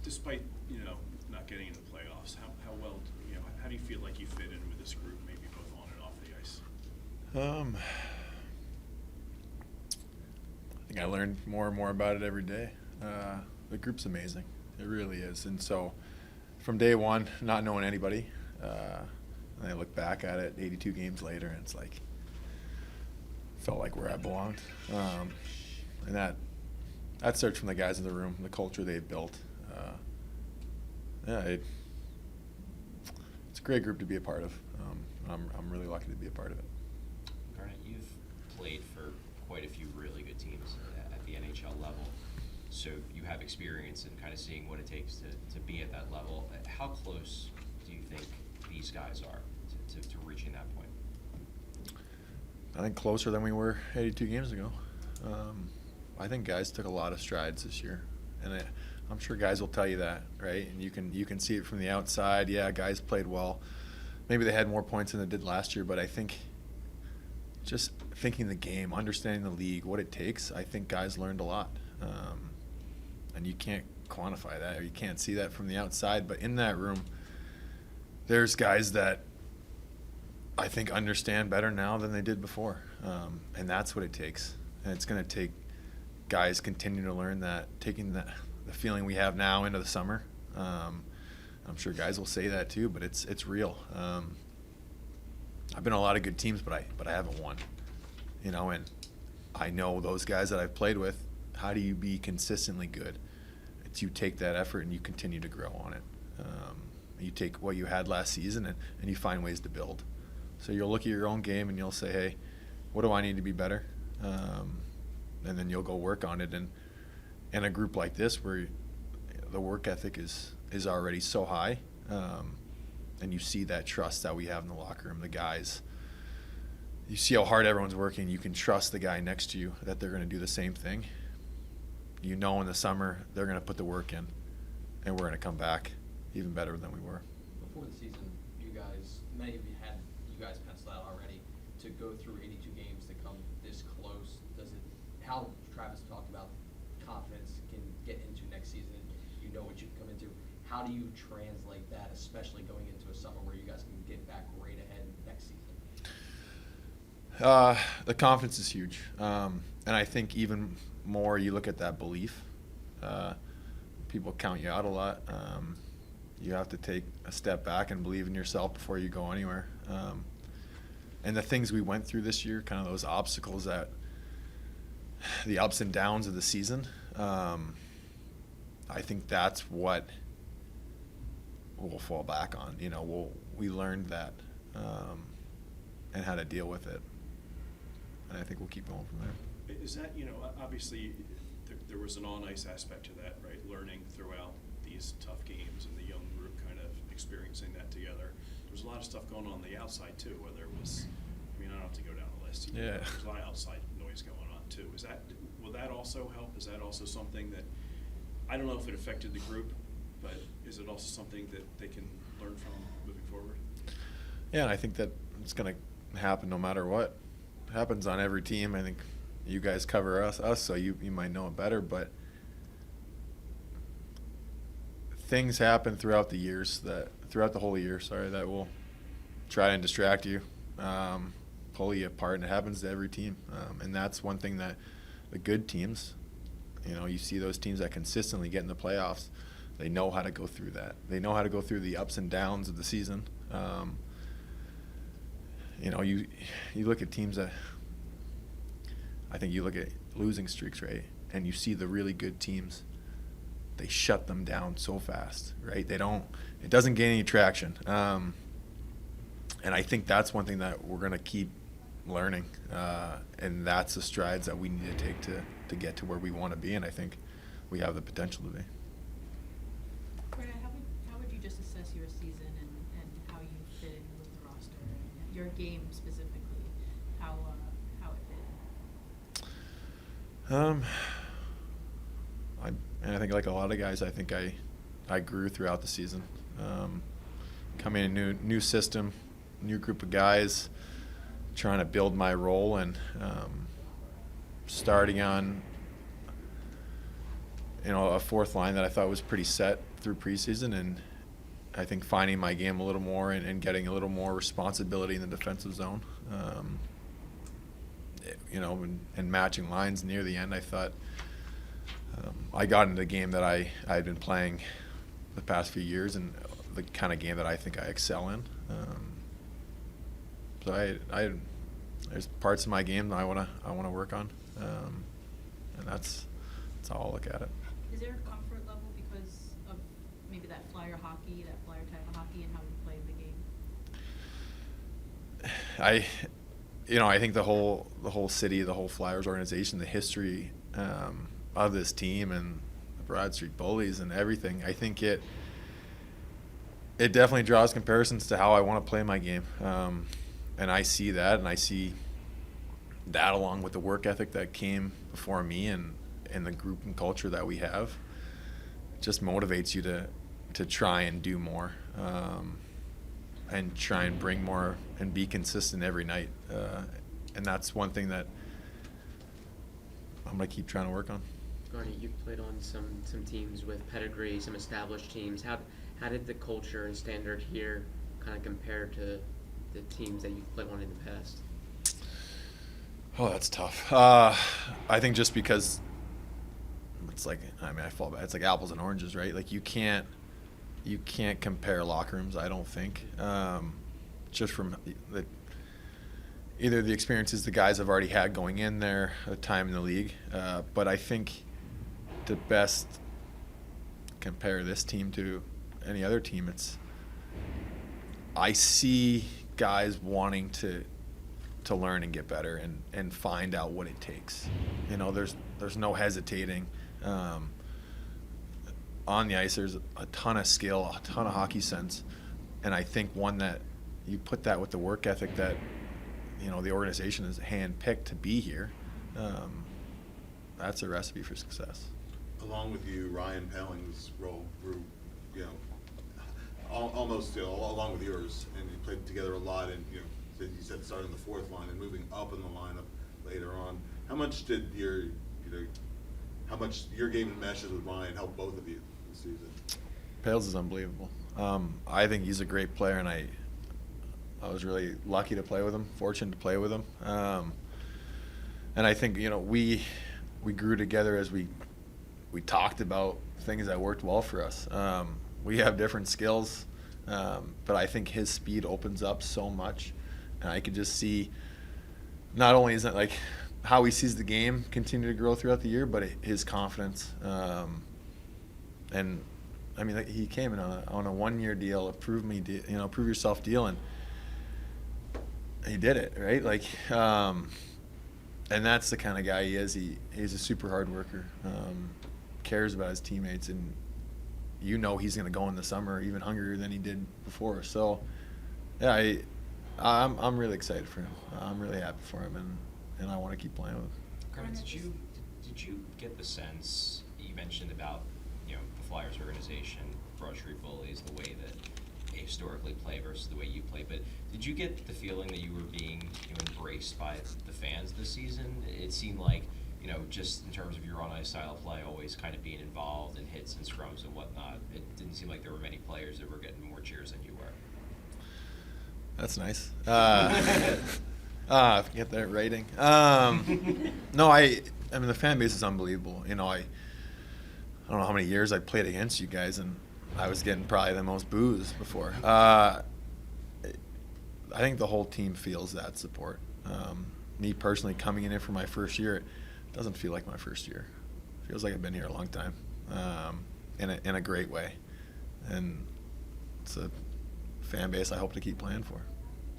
Despite, not getting into the playoffs, how well, how do you feel like you fit in with this group, maybe both on and off the ice? I think I learned more and more about it every day. The group's amazing. It really is. And so from day one, not knowing anybody, and I look back at it 82 games later, and it's like, felt like where I belonged. And that starts from the guys in the room, the culture they've built. It's a great group to be a part of. I'm really lucky to be a part of it. Garnet, you've played for quite a few really good teams at the NHL level, so you have experience in kind of seeing what it takes to be at that level. How close do you think these guys are to reaching that point? I think closer than we were 82 games ago. I think guys took a lot of strides this year, and I'm sure guys will tell you that, right? And you can see it from the outside. Yeah, guys played well. Maybe they had more points than they did last year, but I think just thinking the game, understanding the league, what it takes, I think guys learned a lot. And you can't quantify that, or you can't see that from the outside. But in that room, there's guys that I think understand better now than they did before. And that's what it takes. And it's going to take guys continuing to learn that, taking the feeling we have now into the summer. I'm sure guys will say that too, but it's real. I've been on a lot of good teams, but I haven't won. And I know those guys that I've played with. How do you be consistently good? It's you take that effort and you continue to grow on it. You take what you had last season and you find ways to build. So you'll look at your own game and you'll say, hey, what do I need to be better? And then you'll go work on it. And in a group like this where the work ethic is already so high, and you see that trust that we have in the locker room, the guys, you see how hard everyone's working. You can trust the guy next to you that they're going to do the same thing. In the summer they're going to put the work in, and we're going to come back even better than we were. Before the season, many of you guys penciled out already to go through 82 games to come this close. How Travis talked about confidence can get into next season, you know what you can come into. How do you translate that, especially going into a summer where you guys can get back right ahead next season? The confidence is huge. And I think even more you look at that belief. People count you out a lot. You have to take a step back and believe in yourself before you go anywhere. And the things we went through this year, kind of those obstacles, the ups and downs of the season, I think that's what we'll fall back on. We learned that and how to deal with it. And I think we'll keep going from there. Is that, obviously there was an on-ice aspect to that, right? Learning throughout these tough games and the young group kind of experiencing that together. There was a lot of stuff going on the outside too, whether it was, I don't have to go down the list. Yeah. There's a lot of outside noise going on too. Will that also help? Is that also something that, I don't know if it affected the group, but is it also something that they can learn from moving forward? Yeah, and I think that it's going to happen no matter what. It happens on every team. I think you guys cover us, so you might know it better, but things happen throughout the whole year, that will try and distract you, pull you apart, and it happens to every team. And that's one thing that the good teams, you see those teams that consistently get in the playoffs, they know how to go through that. They know how to go through the ups and downs of the season. You look at teams that, I think you look at losing streaks, right? And you see the really good teams, they shut them down so fast, right? It doesn't gain any traction. And I think that's one thing that we're going to keep learning. And that's the strides that we need to take to get to where we want to be. And I think we have the potential to be. Garnet, how would you just assess your season and how you fit in with the roster, and your game specifically, how it fit in? I think like a lot of guys, I think I grew throughout the season. Coming in a new system, new group of guys, trying to build my role, and starting on a fourth line that I thought was pretty set through preseason, and I think finding my game a little more and getting a little more responsibility in the defensive zone, and matching lines near the end. I thought I got into the game that I had been playing the past few years, and the kind of game that I think I excel in. So there's parts of my game that I wanna work on, and that's how I'll look at it. Is there a comfort level because of maybe that flyer hockey, that flyer type of hockey, and how you play the game? I think the whole city, the whole Flyers organization, the history of this team and the Broad Street Bullies and everything, I think it definitely draws comparisons to how I want to play my game. And I see that, and I see that along with the work ethic that came before me and the group and culture that we have. It just motivates you to try and do more, and try and bring more and be consistent every night. And that's one thing that I'm going to keep trying to work on. Garnet, you've played on some teams with pedigree, some established teams. How did the culture and standard here kind of compare to the teams that you've played on in the past? Oh, that's tough. I think just because it's like, I fall back. It's like apples and oranges, right? Like you can't compare locker rooms, I don't think. Just from either the experiences the guys have already had going in there, the time in the league. But I think to best compare this team to any other team, I see guys wanting to learn and get better and find out what it takes. There's no hesitating. On the ice, there's a ton of skill, a ton of hockey sense, and I think one that you put that with the work ethic that the organization is handpicked to be here. That's a recipe for success. Along with you, Ryan Pelling's role grew, almost along with yours, and you played together a lot. And you said starting the fourth line and moving up in the lineup later on. How much did your game meshes with Ryan help both of you this season? Pales is unbelievable. I think he's a great player, and I was really lucky to play with him, fortunate to play with him. And I think we grew together as we talked about things that worked well for us. We have different skills, but I think his speed opens up so much, and I could just see not only is it like how he sees the game continue to grow throughout the year, but his confidence. And I mean, he came in on a 1-year deal, a prove yourself deal, and he did it, right? Like, and that's the kind of guy he is. He's a super hard worker, cares about his teammates, and he's going to go in the summer even hungrier than he did before. So, yeah, I'm really excited for him. I'm really happy for him, and I want to keep playing with him. Garnet, did you get the sense you mentioned about the Flyers organization, Broad Street Bullies, the way that they historically play versus the way you play, but did you get the feeling that you were being embraced by the fans this season? It seemed like just in terms of your on-ice style of play, always kind of being involved in hits and scrums and whatnot. It didn't seem like there were many players that were getting more cheers than you were. That's nice. Get that rating. No, I mean the fan base is unbelievable. I don't know how many years I played against you guys, and I was getting probably the most boos before. I think the whole team feels that support. Me personally, coming in here for my first year, it doesn't feel like my first year. It feels like I've been here a long time, in a great way, and it's a fan base I hope to keep playing for.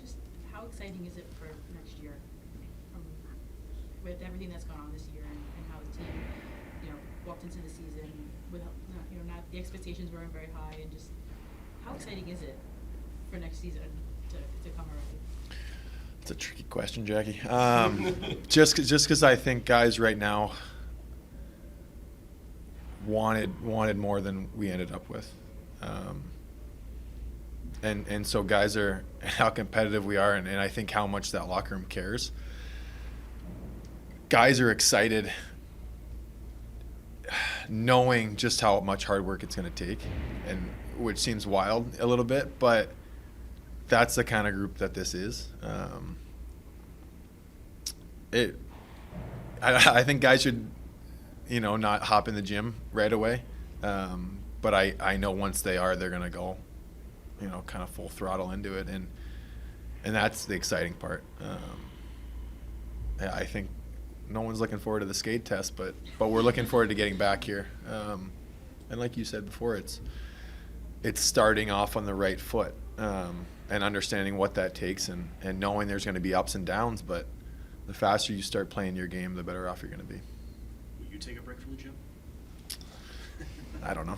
Just how exciting is it for next year, with everything that's gone on this year and how the team, walked into the season with, not the expectations weren't very high, and just how exciting is it for next season to come already? It's a tricky question, Jackie. Just because I think guys right now wanted more than we ended up with. And so guys are how competitive we are, and I think how much that locker room cares. Guys are excited knowing just how much hard work it's going to take, and which seems wild a little bit, but that's the kind of group that this is. I think guys should, not hop in the gym right away. But I know once they are, they're going to go, kind of full throttle into it. And that's the exciting part. I think no one's looking forward to the skate test, but we're looking forward to getting back here. And like you said before, it's starting off on the right foot, and understanding what that takes, and knowing there's going to be ups and downs, but the faster you start playing your game, the better off you're going to be. Will you take a break from the gym? I don't know.